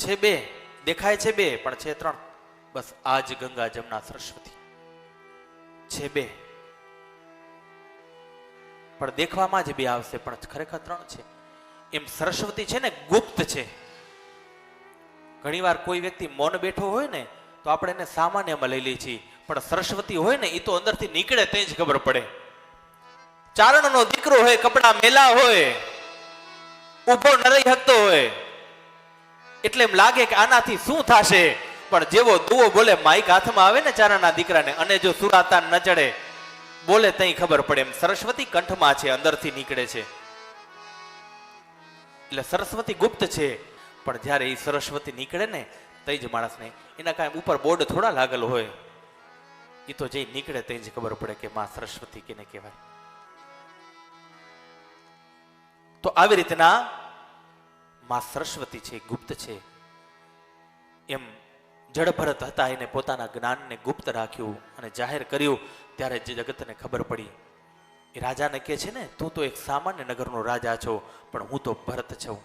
છે બે, દેખાય છે બે પણ છે ત્રણ. બસ આ જ ગંગા જમના સરસ્વતી છે બે, પણ દેખવામાં જ બે આવશે પણ ખરેખર ત્રણ છે. એમ સરસ્વતી છે ને ગુપ્ત છે. ઘણીવાર કોઈ વ્યક્તિ મૌન બેઠો હોય ને તો આપણે એને સામાન્યમાં લઈ લઈએ છીએ, પણ સરસ્વતી હોય ને એ તો અંદરથી નીકળે તે જ ખબર પડે. ચારણનો દીકરો હોય, કપડા મેલા હોય, ઉભો ન રહી શકતો હોય, એટલે એમ લાગે કે આનાથી શું થશે, પણ જેવો દુવો બોલે માઈક હાથમાં આવે ને ચારણના દીકરાને, અને જો સુરાતા ન ચડે બોલે તઈ ખબર પડે. એમ સરસ્વતી કંઠમાં છે, અંદરથી નીકળે છે. એટલે સરસ્વતી ગુપ્ત છે, પણ જ્યારે એ સરસ્વતી નીકળે ને તઈ જ માણસને, એના કાંઈ ઉપર બોર્ડ થોડા લાગેલો હોય, એ તો જે નીકળે તઈ જ ખબર પડે કે માં સરસ્વતી કેને કહેવાય. તો આવી રીતના માં સરસ્વતી છે, ગુપ્ત છે. એમ જડભરત હતા, એને પોતાના જ્ઞાનને ગુપ્ત રાખ્યું અને જાહેર કર્યું, ત્યારે જે જગતને ખબર પડી. એ રાજાને કહે છે ને, તું તો એક સામાન્ય નગરનો રાજા છો, પણ હું તો ભરત છું.